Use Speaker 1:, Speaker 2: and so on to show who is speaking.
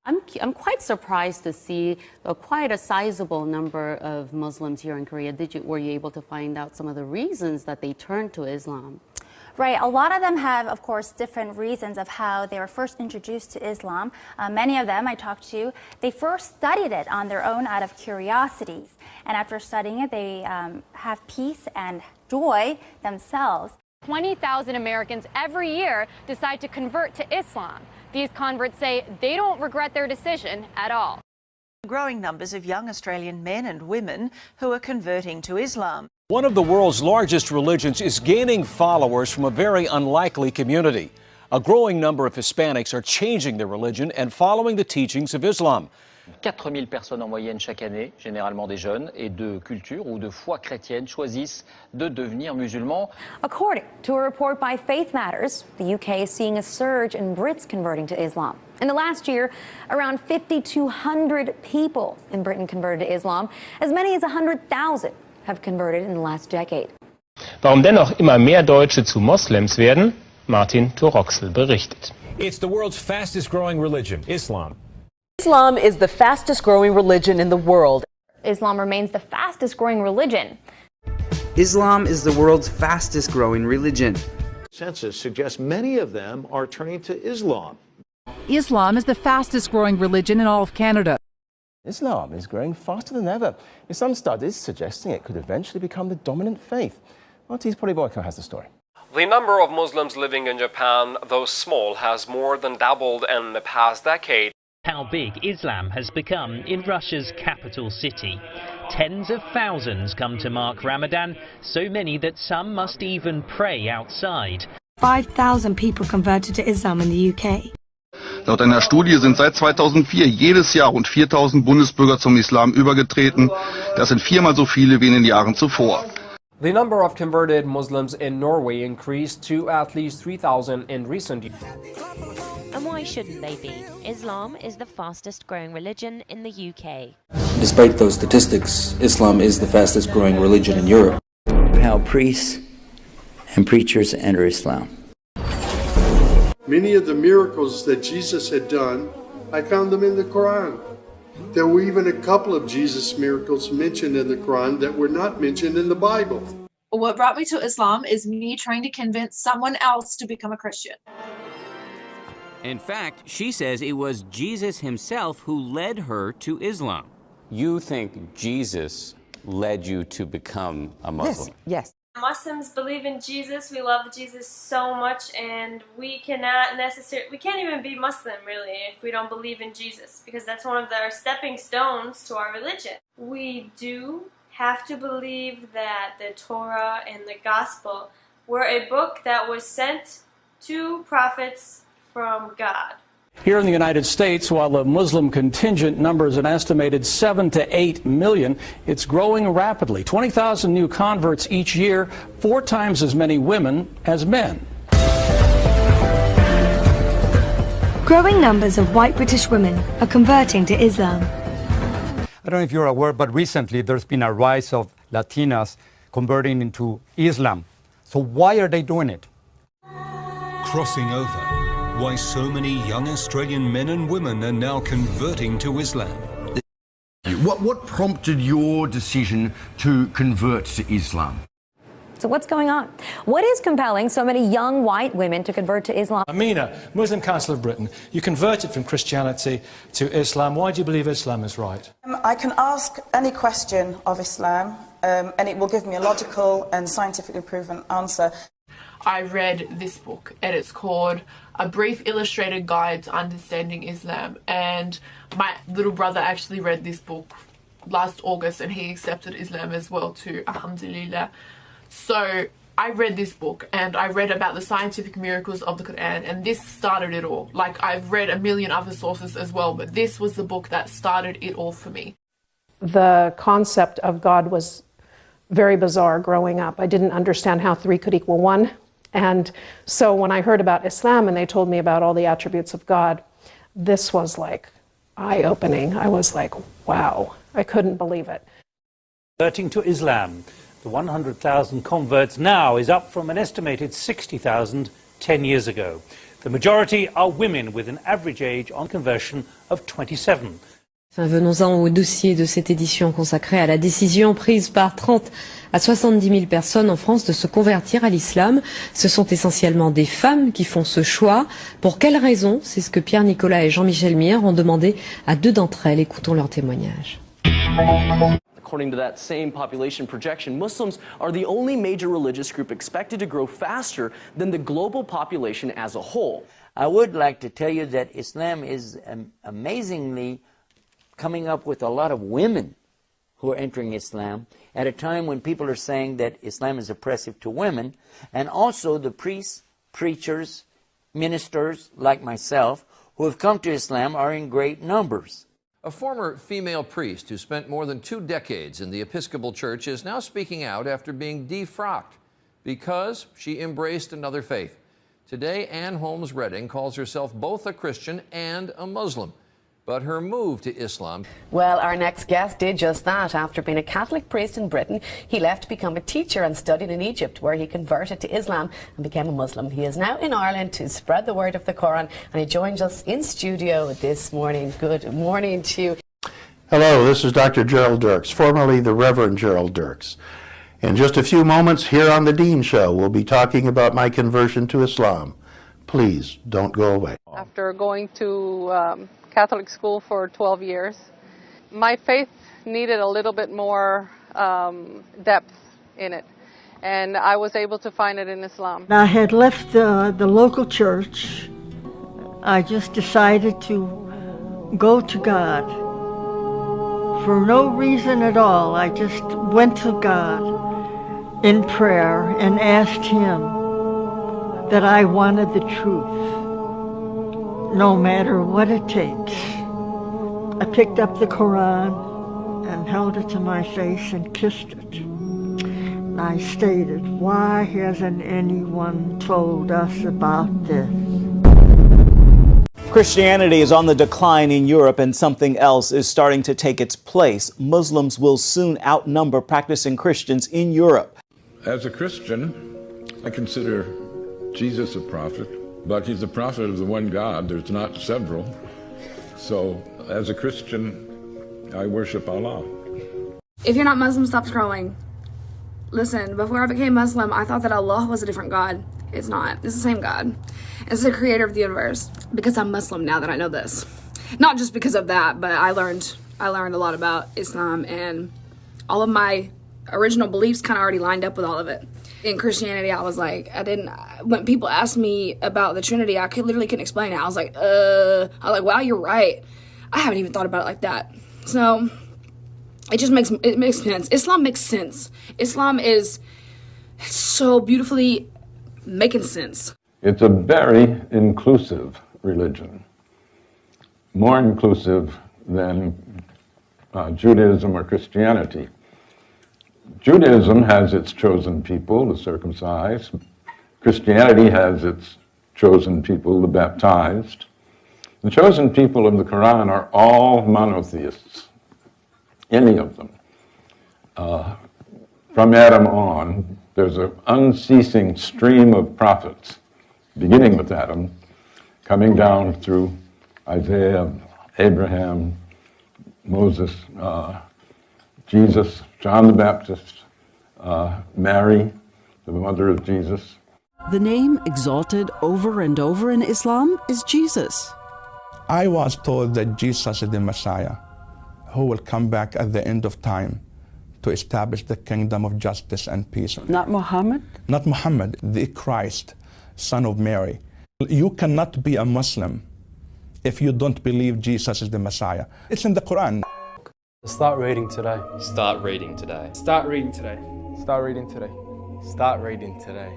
Speaker 1: I'm quite surprised to see quite a sizable number of Muslims here in Korea. Were you able to find out some of the reasons that they turned to Islam?
Speaker 2: Right. A lot of them have, of course, different reasons of how they were first introduced to Islam. Many of them I talked to, they first studied it on their own out of curiosities. And after studying it, they have peace and joy themselves.
Speaker 3: 20,000 Americans every year decide to convert to Islam. These converts say they don't regret their decision at all.
Speaker 4: Growing numbers of young Australian men and women who are converting to Islam.
Speaker 5: One of the world's largest religions is gaining followers from a very unlikely community. A growing number of Hispanics are changing their religion and following the teachings of Islam.
Speaker 6: 4000 personnes en moyenne chaque année, généralement des jeunes, et de culture ou de foi chrétienne choisissent de devenir musulmans.
Speaker 7: According to a report by Faith Matters, the UK is seeing a surge in Brits converting to Islam. In the last year, around 5,200 people in Britain converted to Islam. As many as 100,000 have converted in the last decade.
Speaker 8: Warum dennoch immer mehr Deutsche zu Moslems werden? Martin Toroxel berichtet.
Speaker 5: It's the world's fastest growing religion, Islam.
Speaker 9: Islam is the fastest growing religion in the world.
Speaker 3: Islam remains the fastest growing religion.
Speaker 10: Islam is the world's fastest growing religion.
Speaker 11: Census suggests many of them are turning to Islam.
Speaker 12: Islam is the fastest growing religion in all of Canada.
Speaker 13: Islam is growing faster than ever, with some studies suggesting it could eventually become the dominant faith. Marty's Polyboyko has the story.
Speaker 14: The number of Muslims living in Japan, though small, has more than doubled in the past decade.
Speaker 15: How big Islam has become in Russia's capital city. Tens of thousands come to mark Ramadan, so many that some must even pray outside.
Speaker 16: 5,000 people converted to Islam in the UK.
Speaker 17: Laut einer Studie sind seit 2004 jedes Jahr rund 4.000 Bundesbürger zum Islam übergetreten. Das sind viermal so viele wie in den Jahren zuvor.
Speaker 18: The number of converted Muslims in Norway increased to at least 3,000 in recent years.
Speaker 19: And why shouldn't they be? Islam is the fastest growing religion in the UK.
Speaker 20: Despite those statistics, Islam is the fastest growing religion in Europe.
Speaker 3: How priests and preachers enter Islam.
Speaker 5: Many of the miracles that Jesus had done, I found them in the Quran. There were even a couple of Jesus miracles mentioned in the Quran that were not mentioned in the Bible.
Speaker 6: What brought me to Islam is me trying to convince someone else to become a Christian.
Speaker 2: In fact, she says it was Jesus himself who led her to Islam.
Speaker 1: You think Jesus led you to become a Muslim?
Speaker 9: Yes.
Speaker 4: Muslims believe in Jesus. We love Jesus so much, and we can't even be Muslim really if we don't believe in Jesus, because that's one of our stepping stones to our religion. We do have to believe that the Torah and the Gospel were a book that was sent to prophets from God.
Speaker 10: Here in the United States, while the Muslim contingent numbers an estimated 7 to 8 million, it's growing rapidly. 20,000 new converts each year, 4 times as many women as men.
Speaker 16: Growing numbers of white British women are converting to Islam.
Speaker 17: I don't know if you're aware, but recently there's been a rise of Latinas converting into Islam. So why are they doing it?
Speaker 7: Crossing over. Why so many young Australian men and women are now converting to Islam.
Speaker 20: What prompted your decision to convert to Islam?
Speaker 7: So what's going on? What is compelling so many young white women to convert to Islam?
Speaker 10: Amina, Muslim Council of Britain, you converted from Christianity to Islam. Why do you believe Islam is right?
Speaker 9: I can ask any question of Islam and it will give me a logical and scientifically proven answer.
Speaker 6: I read this book and it's called A Brief Illustrated Guide to Understanding Islam, and my little brother actually read this book last August and he accepted Islam as well too, alhamdulillah. So I read this book and I read about the scientific miracles of the Quran, and this started it all. Like, I've read a million other sources as well, but this was the book that started it all for me.
Speaker 12: The concept of God was very bizarre growing up. I didn't understand how 3 could equal 1. And so when I heard about Islam and they told me about all the attributes of God, this was like eye-opening. I was like, wow, I couldn't believe it.
Speaker 3: Converting to Islam, the 100,000 converts now is up from an estimated 60,000 10 years ago. The majority are women with an average age on conversion
Speaker 10: of 27.
Speaker 21: Enfin, venons-en au dossier de cette édition consacrée à la décision prise par 30 à 70 000 personnes en France de se convertir à l'islam. Ce sont essentiellement des femmes qui font ce choix. Pour quelles raisons? C'est ce que Pierre Nicolas et Jean-Michel Mier ont demandé à 2 d'entre elles. Écoutons leur témoignage.
Speaker 22: According to that same population projection, Muslims are the only major religious group expected to grow faster than the global population as a whole.
Speaker 23: I would like to tell you that Islam is amazingly coming up with a lot of women who are entering Islam at a time when people are saying that Islam is oppressive to women, and also the priests, preachers, ministers like myself who have come to Islam are in great numbers.
Speaker 24: A former female priest who spent more than 2 decades in the Episcopal Church is now speaking out after being defrocked because she embraced another faith. Today, Ann Holmes Redding calls herself both a Christian and a Muslim. But her move to Islam...
Speaker 25: Well, our next guest did just that. After being a Catholic priest in Britain, he left to become a teacher and studied in Egypt, where he converted to Islam and became a Muslim. He is now in Ireland to spread the word of the Quran, and he joins us in studio this morning. Good morning to you.
Speaker 26: Hello, this is Dr. Gerald Dirks, formerly the Reverend Gerald Dirks. In just a few moments, here on The Dean Show, we'll be talking about my conversion to Islam. Please, don't go away.
Speaker 27: After going to Catholic school for 12 years, my faith needed a little bit more depth in it, and I was able to find it in Islam.
Speaker 28: I had left the local church. I just decided to go to God for no reason at all. I just went to God in prayer and asked Him that I wanted the truth, no matter what it takes. I picked up the Quran and held it to my face and kissed it. And I stated, why hasn't anyone told us about this?
Speaker 29: Christianity is on the decline in Europe, and something else is starting to take its place. Muslims will soon outnumber practicing Christians in Europe.
Speaker 30: As a Christian, I consider Jesus a prophet, but he's a prophet of the one God. There's not several. So, as a Christian, I worship Allah.
Speaker 31: If you're not Muslim, stop scrolling. Listen, before I became Muslim, I thought that Allah was a different God. It's not. It's the same God. It's the creator of the universe. Because I'm Muslim now that I know this. Not just because of that, but I learned a lot about Islam, and all of my original beliefs kind of already lined up with all of it. In Christianity, I was like, when people asked me about the Trinity, I literally couldn't explain it. I was like, wow, you're right. I haven't even thought about it like that. So it makes sense. Islam makes sense. Islam is so beautifully making sense.
Speaker 30: It's a very inclusive religion, more inclusive than Judaism or Christianity. Judaism has its chosen people, the circumcised. Christianity has its chosen people, the baptized. The chosen people of the Quran are all monotheists, any of them. From Adam on, there's an unceasing stream of prophets, beginning with Adam, coming down through Isaiah, Abraham, Moses, Jesus, John the Baptist, Mary, the mother of Jesus.
Speaker 32: The name exalted over and over in Islam is Jesus.
Speaker 33: I was told that Jesus is the Messiah, who will come back at the end of time to establish the kingdom of justice and peace.
Speaker 32: Not Muhammad?
Speaker 33: Not Muhammad, the Christ, son of Mary. You cannot be a Muslim if you don't believe Jesus is the Messiah. It's in the Quran.
Speaker 34: Start reading today.
Speaker 35: Start reading today.
Speaker 34: Start reading today.
Speaker 35: Start reading today.
Speaker 34: Start reading today.